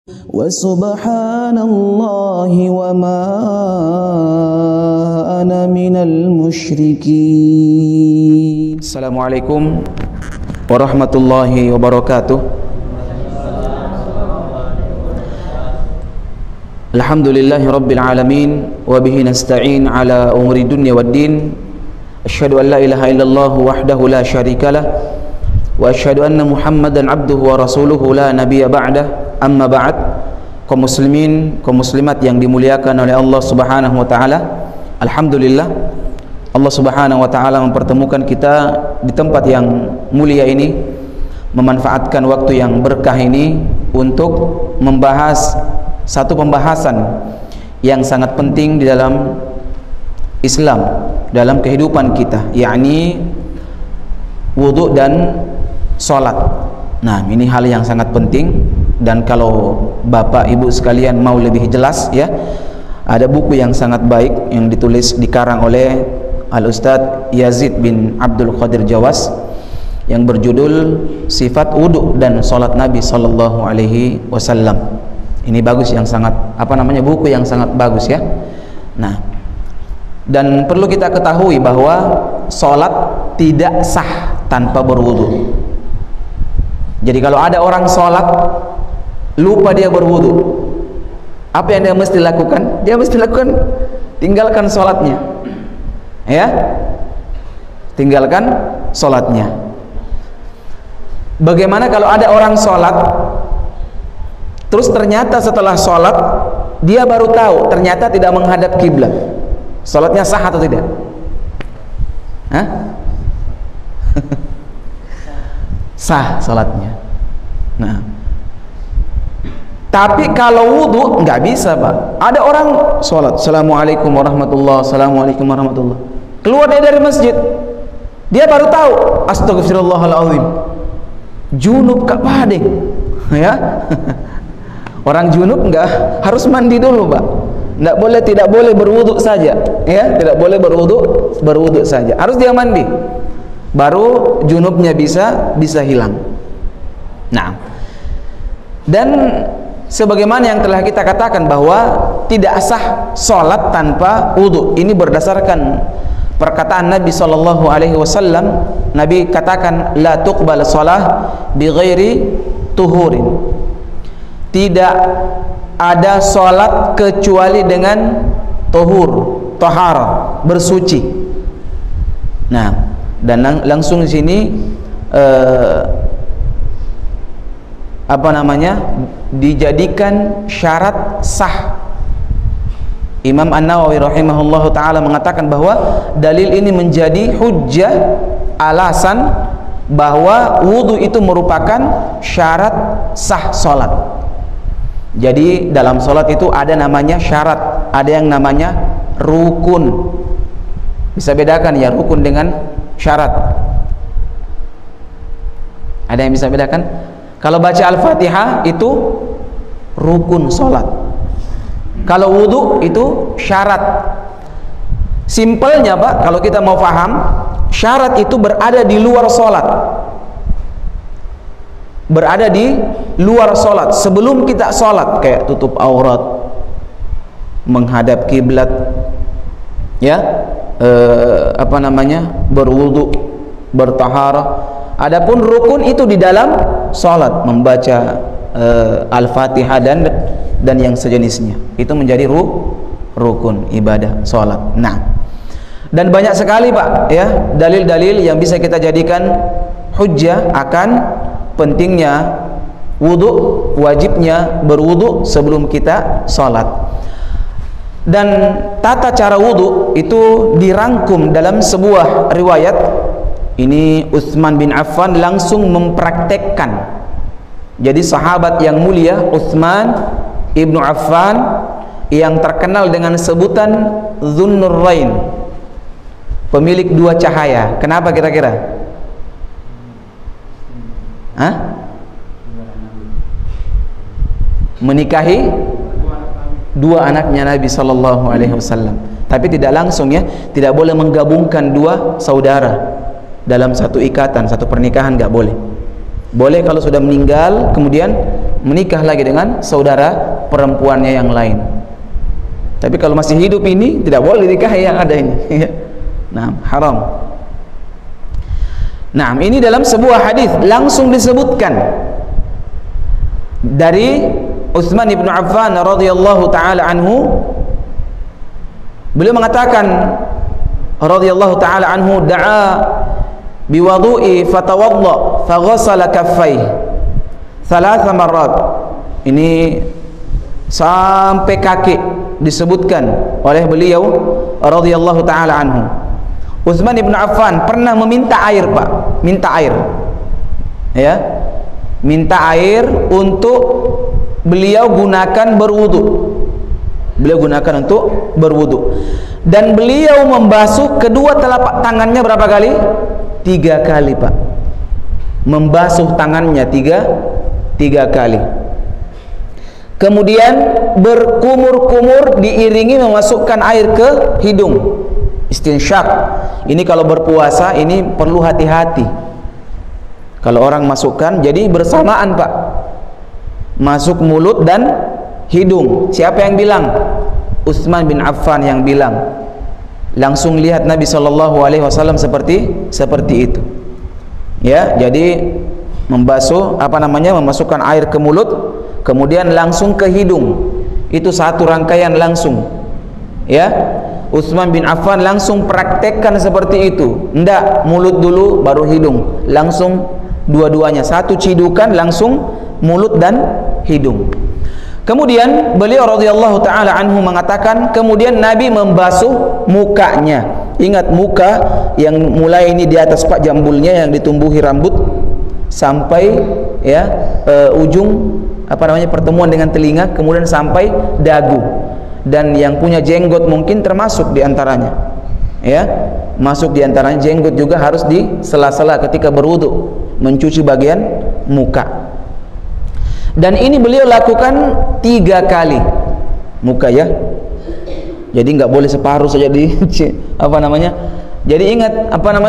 وسبحان الله وما أنا من المشركين. Assalamualaikum warahmatullahi wabarakatuh. Alhamdulillahi rabbil alamin wa bihi nasta'in ala umuri dunya waddin. Asyhadu an la ilaha illallah wahdahu la syarikalah wa asyhadu anna Muhammadan abduhu wa rasuluhu la nabiyya ba'dah. Amma ba'd. Kaum muslimin, kaum muslimat yang dimuliakan oleh Allah Subhanahu wa taala. Alhamdulillah Allah Subhanahu wa taala mempertemukan kita di tempat yang mulia ini, memanfaatkan waktu yang berkah ini untuk membahas satu pembahasan yang sangat penting di dalam Islam, dalam kehidupan kita, yakni wudhu dan sholat. Nah, ini hal yang sangat penting, dan kalau Bapak Ibu sekalian mau lebih jelas ya, ada buku yang sangat baik yang ditulis, dikarang oleh Al-Ustadz Yazid bin Abdul Qadir Jawas yang berjudul Sifat Wudhu dan Sholat Nabi Sallallahu Alaihi Wasallam. Ini bagus, yang sangat buku yang sangat bagus ya. Nah, dan perlu kita ketahui bahwa sholat tidak sah tanpa berwudhu. Jadi kalau ada orang sholat lupa dia berwudhu, apa yang dia mesti lakukan? Dia mesti lakukan tinggalkan sholatnya, ya, tinggalkan sholatnya. Bagaimana kalau ada orang sholat terus ternyata setelah sholat dia baru tahu ternyata tidak menghadap kiblat? Sholatnya sah atau tidak? Hah? Sah sholatnya. Nah, tapi kalau wudhu nggak bisa, Pak. Ada orang sholat, assalamualaikum warahmatullah, assalamualaikum warahmatullah, keluar dari masjid, dia baru tahu astagfirullahaladzim, junub Kak Pade, ya. Orang junub nggak harus mandi dulu, Pak. Tidak boleh berwudhu saja, ya. Tidak boleh berwudhu saja. Harus dia mandi, baru junubnya bisa hilang. Nah, dan sebagaimana yang telah kita katakan bahwa tidak sah sholat tanpa wudhu. Ini berdasarkan perkataan Nabi Sallallahu Alaihi Wasallam. Nabi katakan, la tuqbal sholah bi ghairi tuhurin. Tidak ada sholat kecuali dengan tuhur, tahara, bersuci. Nah, dan langsung di sini dijadikan syarat sah. Imam An-Nawawi rahimahullahu taala mengatakan bahwa dalil ini menjadi hujjah, alasan bahwa wudhu itu merupakan syarat sah sholat. Jadi dalam sholat itu ada namanya syarat, ada yang namanya rukun. Bisa bedakan ya rukun dengan syarat? Ada yang bisa bedakan? Kalau baca Al-Fatihah itu rukun sholat, kalau wudhu itu syarat. Simpelnya, Pak, kalau kita mau paham, syarat itu berada di luar sholat, berada di luar sholat. Sebelum kita sholat, kayak tutup aurat, menghadap kiblat, ya, berwudhu, bertaharah. Adapun rukun itu di dalam sholat, membaca Al-Fatihah dan yang sejenisnya, itu menjadi rukun ibadah sholat. Nah, dan banyak sekali, Pak, ya, dalil-dalil yang bisa kita jadikan hujjah akan pentingnya wudhu, wajibnya berwudhu sebelum kita sholat. Dan tata cara wudhu itu dirangkum dalam sebuah riwayat. Ini Utsman bin Affan langsung mempraktekkan. Jadi sahabat yang mulia Utsman ibnu Affan yang terkenal dengan sebutan Dzunnurain, pemilik dua cahaya. Kenapa kira-kira? Menikahi dua anaknya Nabi Sallallahu Alaihi Wasallam. Tapi tidak langsung, ya, tidak boleh menggabungkan dua saudara dalam satu ikatan, satu pernikahan, nggak boleh. Boleh kalau sudah meninggal kemudian menikah lagi dengan saudara perempuannya yang lain. Tapi kalau masih hidup ini tidak boleh nikahi yang ada ini. Nah, haram. Nah, ini dalam sebuah hadis langsung disebutkan dari Utsman bin Affan radhiyallahu taala anhu. Beliau mengatakan radhiyallahu taala anhu, da'a biwudu'i fatawadda faghassala kaffai thalatha marrat. Ini sampai kaki disebutkan oleh beliau radhiyallahu taala anhu. Utsman bin Affan pernah meminta air, Pak, minta air, ya, minta air untuk beliau gunakan berwudu. Beliau gunakan untuk berwudu, dan beliau membasuh kedua telapak tangannya berapa kali? 3 kali, Pak. Membasuh tangannya tiga kali. Kemudian berkumur-kumur diiringi memasukkan air ke hidung. Istinsyak. Ini kalau berpuasa ini perlu hati-hati. Kalau orang masukkan, jadi bersamaan, Pak. Masuk mulut dan hidung. Siapa yang bilang? Utsman bin Affan yang bilang. Langsung lihat Nabi SAW seperti itu. Ya, jadi membasuh memasukkan air ke mulut, kemudian langsung ke hidung. Itu satu rangkaian langsung. Ya, Utsman bin Affan langsung praktekkan seperti itu. Enggak, mulut dulu baru hidung. Langsung dua-duanya, satu cidukan langsung mulut dan hidung. Kemudian beliau radhiyallahu taala anhu mengatakan, kemudian Nabi membasuh mukanya. Ingat, muka yang mulai ini di atas Pak jambulnya yang ditumbuhi rambut sampai ya ujung pertemuan dengan telinga, kemudian sampai dagu. Dan yang punya jenggot mungkin termasuk di antaranya. Ya, masuk di antaranya jenggot juga harus di sela-sela ketika berwudu, mencuci bagian muka. Dan ini beliau lakukan 3 kali muka, ya. Jadi nggak boleh separuh saja di Jadi ingat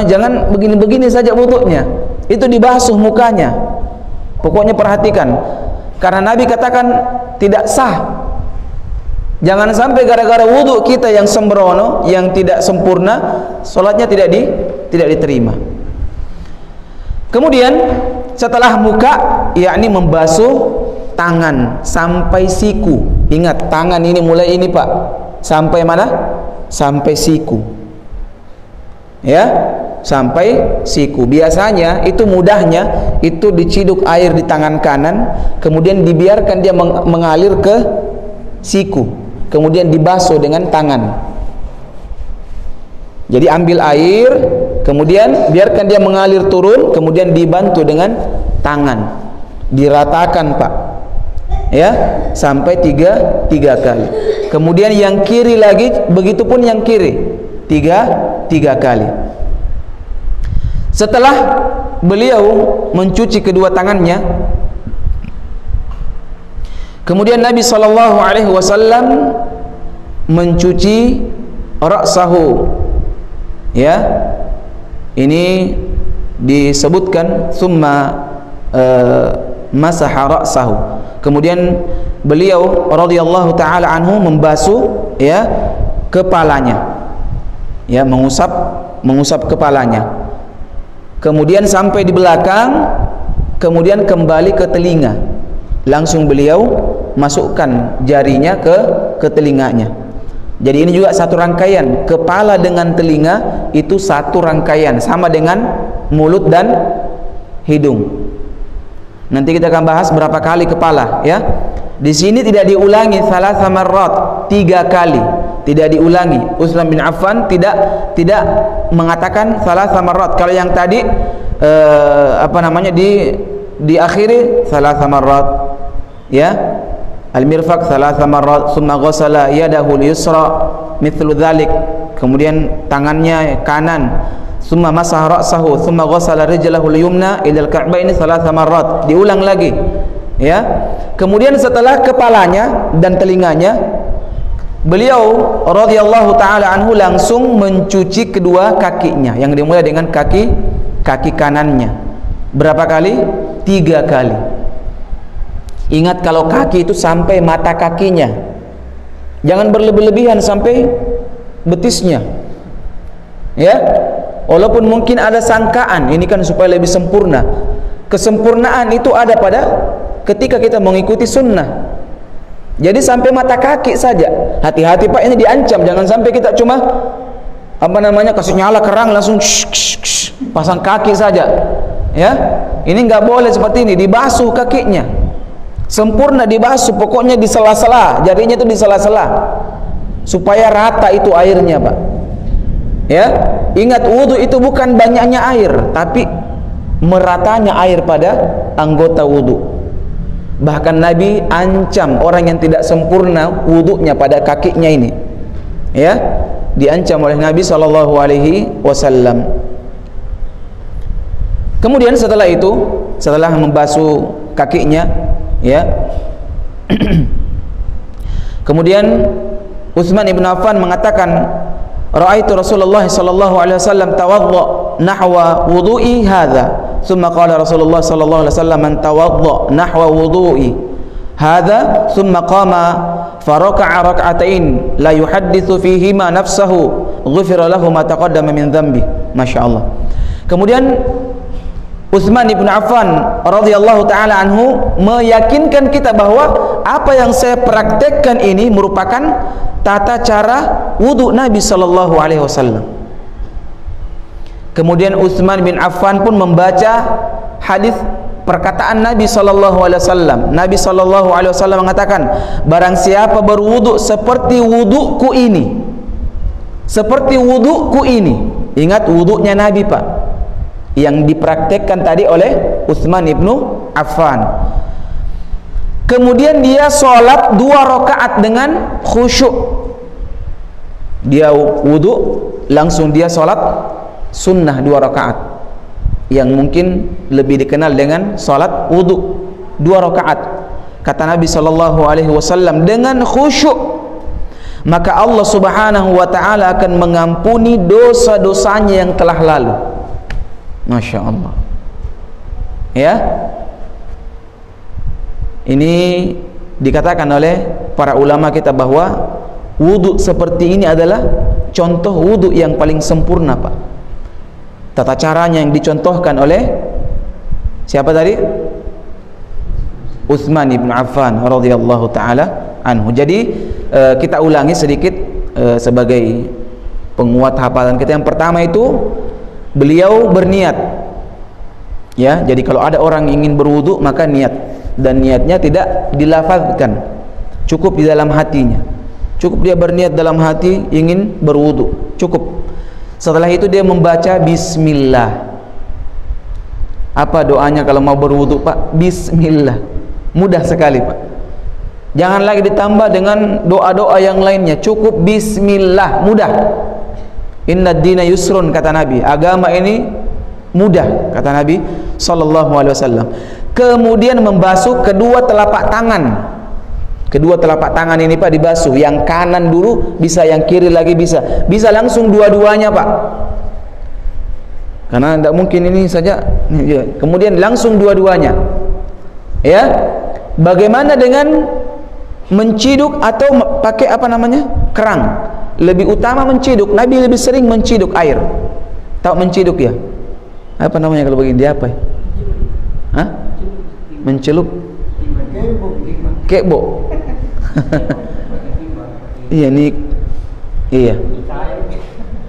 jangan begini-begini saja wudunya. Itu dibasuh mukanya. Pokoknya perhatikan. Karena Nabi katakan tidak sah. Jangan sampai gara-gara wudu kita yang sembrono, yang tidak sempurna, sholatnya tidak diterima. Kemudian setelah muka, yakni membasuh tangan sampai siku. Ingat, tangan ini mulai ini, Pak, sampai mana? Sampai siku. Ya, sampai siku. Biasanya itu mudahnya itu diciduk air di tangan kanan, kemudian dibiarkan dia mengalir ke siku, kemudian dibasuh dengan tangan. Jadi ambil air, kemudian biarkan dia mengalir turun, kemudian dibantu dengan tangan, diratakan, Pak, ya, sampai tiga kali. Kemudian yang kiri lagi, begitupun yang kiri, tiga kali. Setelah beliau mencuci kedua tangannya, kemudian Nabi SAW mencuci ra'sahu. Ya, ini disebutkan summa masaha ra'sahu. Kemudian beliau radhiyallahu taala anhu membasuh ya kepalanya. Ya, mengusap kepalanya. Kemudian sampai di belakang, kemudian kembali ke telinga. Langsung beliau masukkan jarinya ke telinganya. Jadi ini juga satu rangkaian, kepala dengan telinga itu satu rangkaian, sama dengan mulut dan hidung. Nanti kita akan bahas berapa kali kepala, ya. Di sini tidak diulangi thalatha marrat, 3 kali, tidak diulangi. Utsman bin Affan tidak mengatakan thalatha marrat. Kalau yang tadi diakhiri thalatha marrat, ya. Al-mirfaq thalatha marrat, thumma ghassala yadahu al-yusra mithlu dhalik. Kemudian tangannya kanan, thumma masaha ra'sahu, thumma ghassala rijlahu al-yumna ila al-ka'baini thalatha marrat. Diulang lagi, ya. Kemudian setelah kepalanya dan telinganya, beliau radhiyallahu taala anhu langsung mencuci kedua kakinya, yang dimulai dengan kaki kanannya. Berapa kali? 3 kali. Ingat, kalau kaki itu sampai mata kakinya, jangan berlebihan sampai betisnya, ya. Walaupun mungkin ada sangkaan ini kan supaya lebih sempurna, kesempurnaan itu ada pada ketika kita mengikuti sunnah. Jadi sampai mata kaki saja, hati-hati Pak, ini diancam. Jangan sampai kita cuma kasih nyala kerang langsung pasang kaki saja, ya. Ini nggak boleh seperti ini. Dibasuh kakinya, sempurna dibasuh, pokoknya di sela-sela, jarinya itu di sela-sela supaya rata itu airnya, Pak. Ya, ingat, wudu itu bukan banyaknya air, tapi meratanya air pada anggota wudu. Bahkan Nabi ancam orang yang tidak sempurna wudunya pada kakinya ini, ya, diancam oleh Nabi SAW. Kemudian setelah itu, setelah membasuh kakinya, ya, kemudian Utsman ibn Affan mengatakan, ra'aitu Rasulullah sallallahu alaihi wasallam tawadda nahwa wudu'i hadza. Thumma qala Rasulullah sallallahu alaihi wasallam, man tawadda nahwa wudu'i hadza thumma qama faraka'a rak'atain la yuhadditsu fihima nafsahu ghufira lahu ma taqaddama min dhanbi. Masyaallah. Kemudian Utsman ibn Affan radhiyallahu taala anhu meyakinkan kita bahwa apa yang saya praktekkan ini merupakan tata cara wudu Nabi sallallahu alaihi wasallam. Kemudian Utsman bin Affan pun membaca hadis perkataan Nabi sallallahu alaihi wasallam. Nabi sallallahu alaihi wasallam mengatakan, barang siapa berwudu seperti wuduku ini, seperti wuduku ini. Ingat, wudunya Nabi, Pak, yang dipraktekkan tadi oleh Utsman ibnu Affan. Kemudian dia sholat 2 rakaat dengan khusyuk. Dia wudu, langsung dia sholat sunnah 2 rakaat, yang mungkin lebih dikenal dengan sholat wudu 2 rakaat. Kata Nabi SAW, dengan khusyuk, maka Allah Subhanahu wa ta'ala akan mengampuni dosa-dosanya yang telah lalu. Masya Allah, ya. Ini dikatakan oleh para ulama kita bahwa wudu seperti ini adalah contoh wudu yang paling sempurna, Pak. Tata caranya yang dicontohkan oleh siapa tadi? Utsman ibn Affan radhiyallahu taala anhu. Jadi kita ulangi sedikit sebagai penguat hafalan kita. Yang pertama itu, beliau berniat, ya. Jadi kalau ada orang ingin berwudu, maka niat, dan niatnya tidak dilafazkan, cukup di dalam hatinya. Cukup dia berniat dalam hati ingin berwudu, cukup. Setelah itu dia membaca bismillah. Apa doanya kalau mau berwudu, Pak? Bismillah. Mudah sekali, Pak. Jangan lagi ditambah dengan doa-doa yang lainnya, cukup bismillah, mudah. Inna dina yusrun, kata Nabi, agama ini mudah, kata Nabi sallallahu alaihi wasallam. Kemudian membasuh kedua telapak tangan. Kedua telapak tangan ini, Pak, dibasuh. Yang kanan dulu bisa, yang kiri lagi bisa. Bisa langsung dua-duanya, Pak. Karena tidak mungkin ini saja. Kemudian langsung dua-duanya. Ya. Bagaimana dengan menciduk atau pakai apa namanya? Kerang. Lebih utama menciduk. Nabi lebih sering menciduk air. Tahu menciduk, ya? Apa namanya kalau begini? Dia apa? Hah? Mencelup. Kebo. Iya, nih. Iya.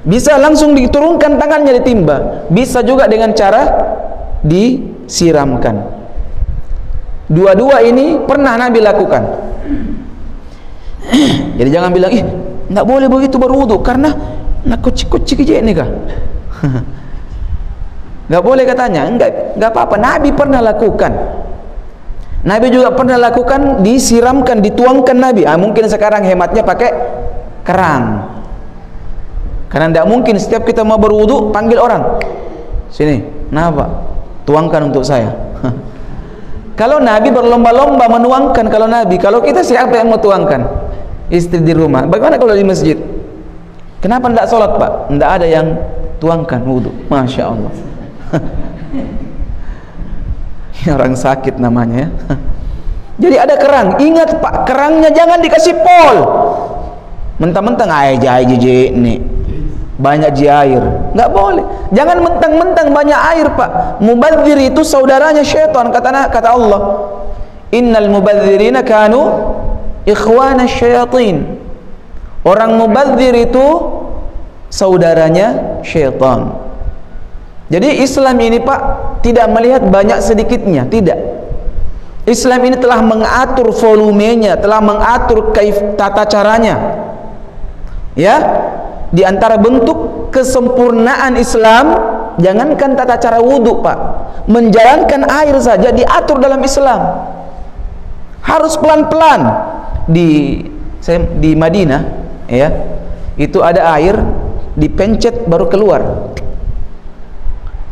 Bisa langsung diturunkan tangannya, ditimba. Bisa juga dengan cara disiramkan. Dua-dua ini pernah Nabi lakukan. Jadi jangan bilang, nggak boleh begitu berwudu karena nak kucik-kucik aja ini kah? Nggak boleh katanya. Nggak apa-apa. Nabi pernah lakukan. Nabi juga pernah lakukan, disiramkan, dituangkan Nabi. Mungkin sekarang hematnya pakai kerang. Karena tidak mungkin setiap kita mau berwudu panggil orang. Sini, kenapa? Tuangkan untuk saya. Kalau Nabi berlomba-lomba menuangkan, kalau kita siapa yang mau tuangkan? Istri di rumah. Bagaimana kalau di masjid? Kenapa tidak sholat, Pak? Tidak ada yang tuangkan wudu. Masya Allah. Orang sakit namanya, ya. Jadi ada kerang, ingat Pak, kerangnya jangan dikasih pol. Mentang-mentang air nih. Banyak air, nggak boleh. Jangan mentang-mentang banyak air Pak. Mubadzir itu saudaranya syaitan, kata Allah. Innal mubadzirina kanu ikhwana syayatin. Orang mubadzir itu saudaranya syaitan. Jadi Islam ini Pak tidak melihat banyak sedikitnya, tidak. Islam ini telah mengatur volumenya, telah mengatur tata caranya. Ya, di antara bentuk kesempurnaan Islam, jangankan tata cara wudhu Pak, menjalankan air saja diatur dalam Islam. Harus pelan-pelan. Di Madinah, ya, itu ada air dipencet baru keluar.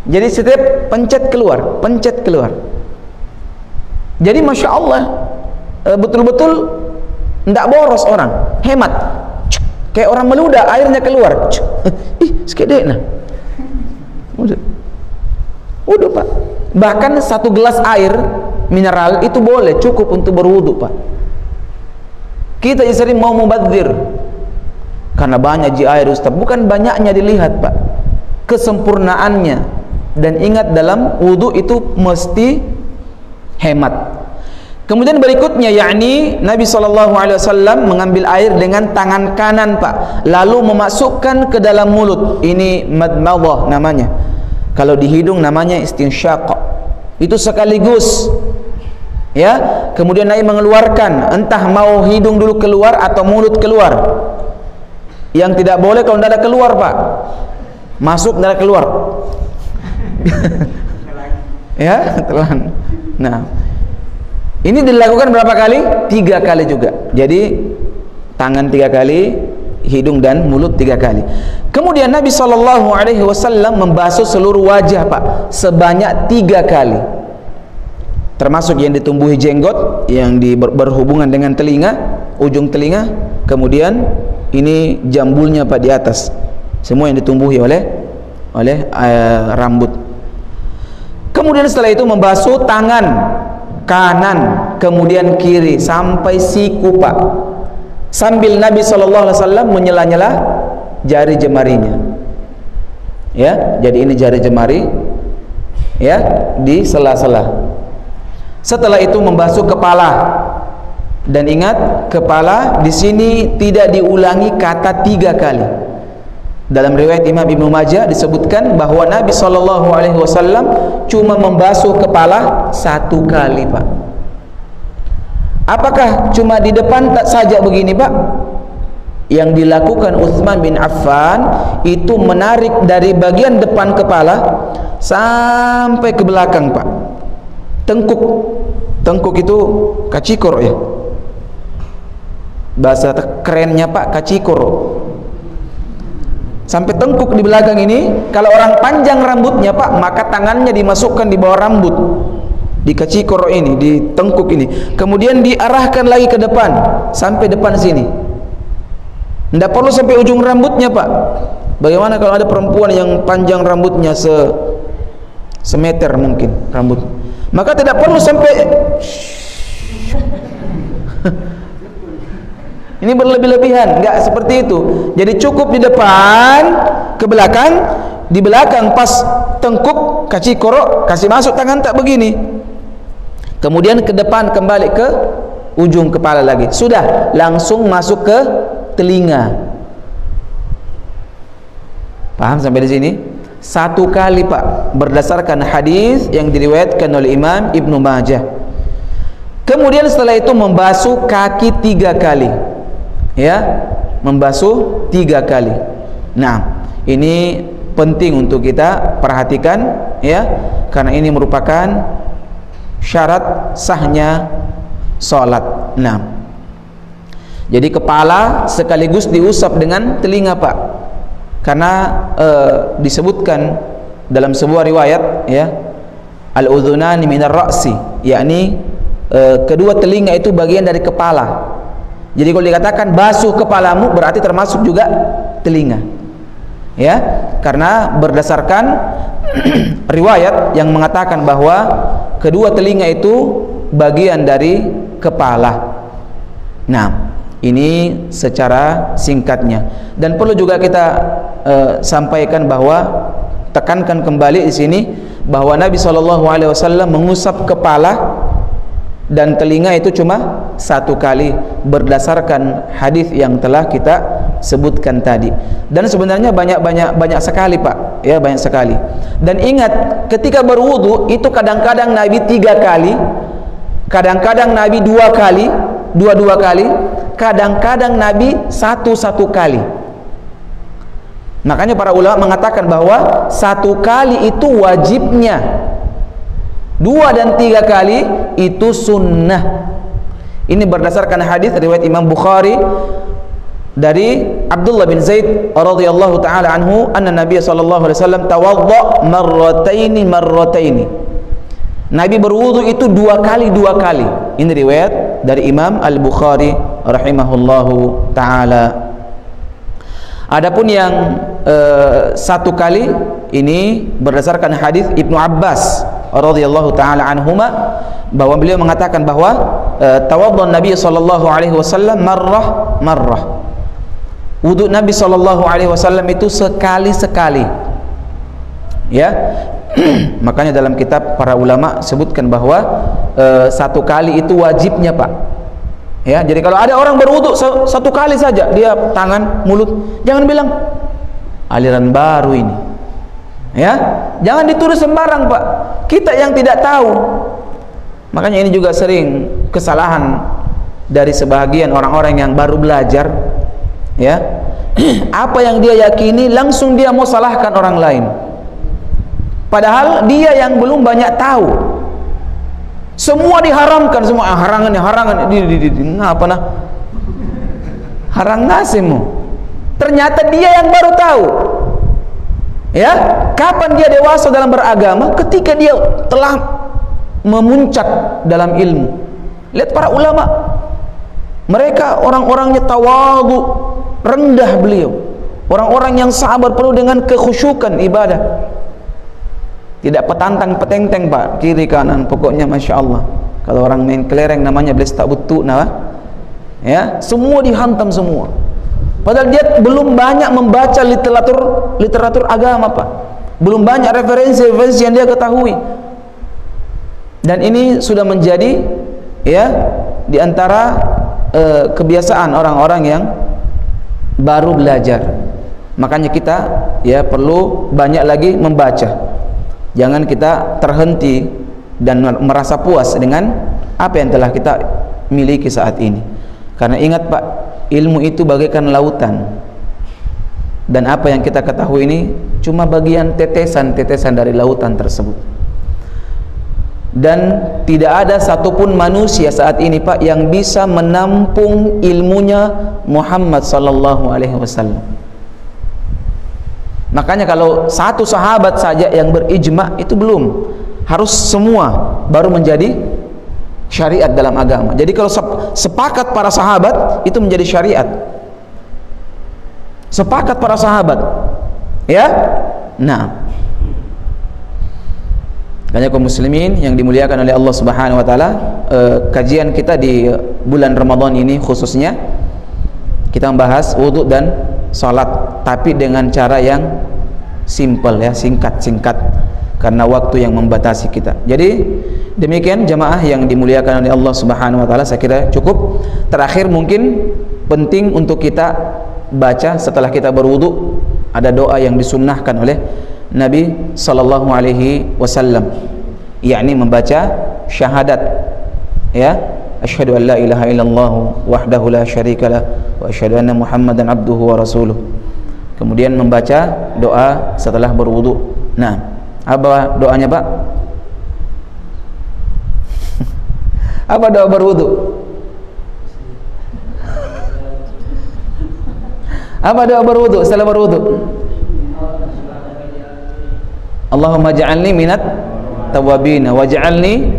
Jadi setiap pencet keluar. Jadi Masya Allah, betul-betul tidak boros orang, hemat. Kayak orang meludah, airnya keluar. Ih, sekedek nah. Udah Pak. Bahkan 1 gelas air mineral itu boleh, cukup untuk berwudu Pak. Kita sering mau mubadzir karena banyak air Ustaz. Bukan banyaknya dilihat Pak, kesempurnaannya. Dan ingat, dalam wudu itu mesti hemat. Kemudian berikutnya, yakni Nabi SAW mengambil air dengan tangan kanan Pak, lalu memasukkan ke dalam mulut. Ini madmadah namanya. Kalau di hidung namanya istinsyaq. Itu sekaligus. Ya, kemudian Nabi mengeluarkan, entah mau hidung dulu keluar atau mulut keluar. Yang tidak boleh kalau tidak ada keluar Pak, masuk tidak ada keluar. Ya, telan. Nah, ini dilakukan berapa kali? 3 kali juga. Jadi tangan 3 kali, hidung dan mulut 3 kali. Kemudian Nabi SAW membasuh seluruh wajah Pak sebanyak 3 kali, termasuk yang ditumbuhi jenggot, yang berhubungan dengan telinga, ujung telinga, kemudian ini jambulnya Pak di atas, semua yang ditumbuhi oleh rambut. Kemudian setelah itu membasuh tangan kanan, kemudian kiri sampai siku Pak, sambil Nabi SAW menyela-nyela jari jemarinya. Ya, jadi ini jari jemari, ya, di sela-sela. Setelah itu membasuh kepala. Dan ingat, kepala di sini tidak diulangi kata 3 kali. Dalam riwayat Imam Ibnu Majah disebutkan bahwa Nabi SAW cuma membasuh kepala 1 kali Pak. Apakah cuma di depan tak saja begini Pak? Yang dilakukan Utsman bin Affan itu menarik dari bagian depan kepala sampai ke belakang Pak. Tengkuk itu kacikor ya. Bahasa kerennya Pak, kacikor. Sampai tengkuk di belakang ini. Kalau orang panjang rambutnya Pak, maka tangannya dimasukkan di bawah rambut, di kacikor ini, di tengkuk ini, kemudian diarahkan lagi ke depan sampai depan sini. Tidak perlu sampai ujung rambutnya Pak. Bagaimana kalau ada perempuan yang panjang rambutnya semeter mungkin rambut, maka tidak perlu sampai ini berlebih-lebihan, enggak seperti itu. Jadi cukup di depan, ke belakang, di belakang pas tengkuk kacikoro, kasih masuk tangan tak begini. Kemudian ke depan kembali ke ujung kepala lagi. Sudah, langsung masuk ke telinga. Paham sampai di sini? 1 kali Pak, berdasarkan hadis yang diriwayatkan oleh Imam Ibnu Majah. Kemudian setelah itu membasuh kaki 3 kali. Ya, membasuh 3 kali. Nah, ini penting untuk kita perhatikan ya, karena ini merupakan syarat sahnya sholat. Nah, jadi kepala sekaligus diusap dengan telinga Pak, karena disebutkan dalam sebuah riwayat ya, al-udhunani minar ra'si, yakni kedua telinga itu bagian dari kepala. Jadi kalau dikatakan basuh kepalamu berarti termasuk juga telinga. Ya, karena berdasarkan riwayat yang mengatakan bahwa kedua telinga itu bagian dari kepala. Nah, ini secara singkatnya. Dan perlu juga kita sampaikan bahwa, tekankan kembali di sini bahwa Nabi SAW mengusap kepala dan telinga itu cuma 1 kali berdasarkan hadis yang telah kita sebutkan tadi. Dan sebenarnya banyak sekali Pak, ya, banyak sekali. Dan ingat, ketika berwudu itu kadang-kadang Nabi 3 kali, kadang-kadang Nabi 2 kali, 2 kali, kadang-kadang Nabi 1 kali. Makanya para ulama mengatakan bahwa 1 kali itu wajibnya, 2 dan 3 kali itu sunnah. Ini berdasarkan hadis riwayat Imam Bukhari dari Abdullah bin Zaid radhiyallahu taala anhu, anna Nabi sallallahu alaihi wasallam tawadda marrataini. Nabi berwudu itu 2 kali. Ini riwayat dari Imam Al-Bukhari rahimahullahu taala. Adapun yang 1 kali ini berdasarkan hadis Ibnu Abbas radhiyallahu taala anhuma, bahwa beliau mengatakan bahwa tawaddan Nabi sallallahu alaihi wasallam marrah. Wudu Nabi sallallahu alaihi wasallam itu sekali. Ya. Makanya dalam kitab para ulama sebutkan bahwa 1 kali itu wajibnya Pak. Ya, jadi kalau ada orang berwudu 1 kali saja, dia tangan, mulut, jangan bilang aliran baru ini. Ya, jangan ditulis sembarang Pak. Kita yang tidak tahu. Makanya ini juga sering kesalahan dari sebagian orang-orang yang baru belajar. Ya, apa yang dia yakini langsung dia mau salahkan orang lain. Padahal dia yang belum banyak tahu. Semua diharamkan, semua harangan. Ngapa nah? Harang nasimu. Ternyata dia yang baru tahu. Ya, kapan dia dewasa dalam beragama? Ketika dia telah memuncak dalam ilmu. Lihat para ulama, mereka orang-orangnya tawadhu, rendah beliau. Orang-orang yang sabar penuh dengan kekhusyukan ibadah. Tidak petantang petenteng Pak, kiri kanan, pokoknya Masya Allah. Kalau orang main kelereng namanya beles tak butuh, nah, ya, semua dihantam semua. Padahal dia belum banyak membaca literatur agama Pak, belum banyak referensi yang dia ketahui. Dan ini sudah menjadi, ya, di antara kebiasaan orang-orang yang baru belajar. Makanya kita, ya, perlu banyak lagi membaca. Jangan kita terhenti dan merasa puas dengan apa yang telah kita miliki saat ini. Karena ingat Pak, ilmu itu bagaikan lautan. Dan apa yang kita ketahui ini cuma bagian tetesan-tetesan dari lautan tersebut. Dan tidak ada satupun manusia saat ini Pak yang bisa menampung ilmunya Muhammad sallallahu alaihi wasallam. Makanya kalau 1 sahabat saja yang berijma itu belum, harus semua baru menjadi syariat dalam agama. Jadi kalau sepakat para sahabat itu menjadi syariat. Sepakat para sahabat, ya. Nah, banyak kaum muslimin yang dimuliakan oleh Allah Subhanahu wa taala, kajian kita di bulan Ramadan ini khususnya kita membahas wudu dan salat, tapi dengan cara yang simple, ya, singkat karena waktu yang membatasi kita. Jadi demikian jamaah yang dimuliakan oleh Allah Subhanahu wa taala, saya kira cukup. Terakhir mungkin penting untuk kita baca setelah kita berwudu, ada doa yang disunnahkan oleh Nabi sallallahu alaihi wasallam, yakni membaca syahadat, ya, asyhadu an la ilaha illallah wahdahu la syarikalah wa asyhadu anna Muhammadan abduhu wa rasuluh. Kemudian membaca doa setelah berwudu. Nah, apa doanya Pak? Apa doa berwudu? Apa doa berwudu setelah berwudu? Allahumma ja'alni minat tawabin waj'alni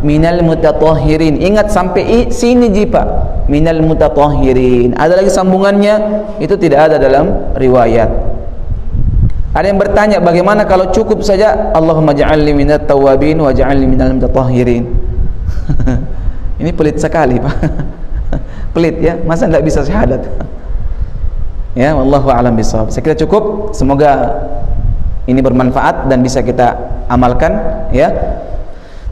minal mutatahhirin. Ingat sampai sini Pak, minal mutatahhirin. Ada lagi sambungannya, itu tidak ada dalam riwayat. Ada yang bertanya bagaimana kalau cukup saja Allahumma ja'alni minat tawabin waj'alni minal mutatahhirin. Ini pelit sekali, Pak. Pelit ya, masa tidak bisa syahadat? Ya, wallahu a'lam bishawab. Saya kira cukup. Semoga ini bermanfaat dan bisa kita amalkan, ya.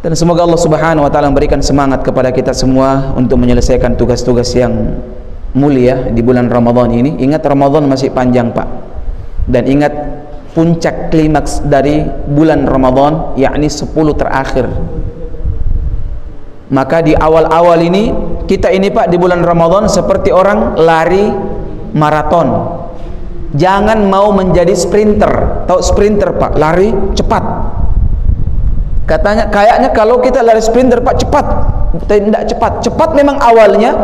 Dan semoga Allah Subhanahu wa taala memberikan semangat kepada kita semua untuk menyelesaikan tugas-tugas yang mulia di bulan Ramadan ini. Ingat, Ramadan masih panjang, Pak. Dan ingat, puncak klimaks dari bulan Ramadan yakni 10 terakhir. Maka di awal-awal ini kita ini, Pak, di bulan Ramadan seperti orang lari maraton. Jangan mau menjadi sprinter. Tahu sprinter, Pak? Lari cepat. Katanya kayaknya kalau kita lari sprinter, Pak, cepat. Tidak cepat. Cepat memang awalnya,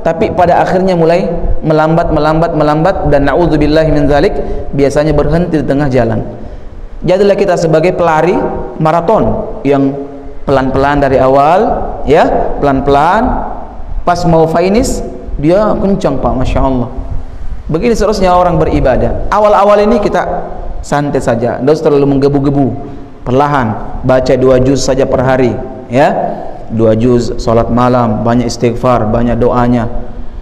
tapi pada akhirnya mulai melambat dan na'udzubillahi min dzalik, biasanya berhenti di tengah jalan. Jadilah kita sebagai pelari maraton yang pelan-pelan dari awal, ya, pelan-pelan, pas mau finish dia kencang, Pak, Masya Allah. Begini seterusnya orang beribadah. Awal-awal ini kita santai saja, tidak usah terlalu menggebu-gebu, perlahan, baca 2 juz saja per hari, ya, 2 juz, sholat malam, banyak istighfar, banyak doanya.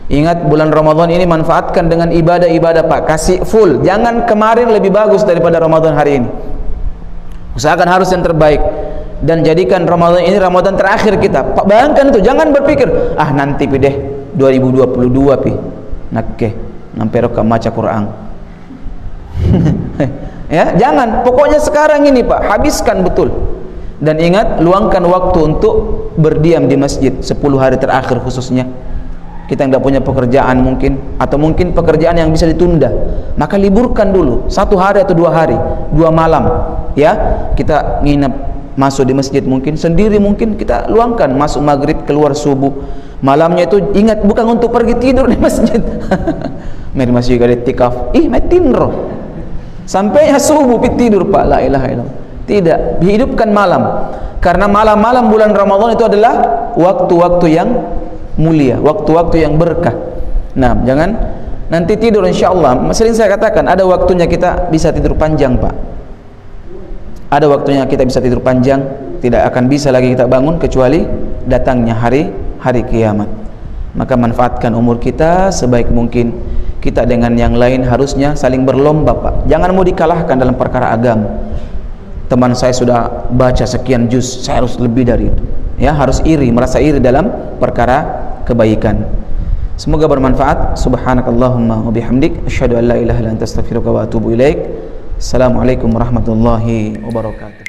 Ingat, bulan Ramadan ini manfaatkan dengan ibadah-ibadah, Pak, kasih full. Jangan kemarin lebih bagus daripada Ramadan hari ini. Usahakan harus yang terbaik dan jadikan Ramadan ini Ramadan terakhir kita. Pak, bayangkan itu, jangan berpikir nanti pi deh 2022 pi nakke nampai rokak maca Quran. Ya, jangan, pokoknya sekarang ini, Pak, habiskan betul. Dan ingat, luangkan waktu untuk berdiam di masjid 10 hari terakhir khususnya. Kita yang tidak punya pekerjaan mungkin, atau mungkin pekerjaan yang bisa ditunda, maka liburkan dulu 1 hari atau 2 hari, 2 malam, ya. Kita nginep, masuk di masjid mungkin sendiri, mungkin kita luangkan, masuk maghrib, keluar subuh. Malamnya itu ingat, bukan untuk pergi tidur di masjid. Mari masjid ada tikaf, matinro sampai subuh tidur, Pak, la ilaha illallah. Tidak, hidupkan malam, karena malam-malam bulan Ramadan itu adalah waktu-waktu yang mulia, waktu-waktu yang berkah. Nah, jangan nanti tidur, insyaallah. Sering saya katakan, ada waktunya kita bisa tidur panjang, Pak. Ada waktunya kita bisa tidur panjang, tidak akan bisa lagi kita bangun kecuali datangnya hari kiamat. Maka manfaatkan umur kita sebaik mungkin. Kita dengan yang lain harusnya saling berlomba, Pak. Jangan mau dikalahkan dalam perkara agama. Teman saya sudah baca sekian juz, saya harus lebih dari itu. Ya, harus iri, merasa iri dalam perkara kebaikan. Semoga bermanfaat. Subhanakallahumma wa bihamdik, asyhadu an la ilaha illa anta, astaghfiruka wa atubu ilaik. Assalamualaikum warahmatullahi wabarakatuh.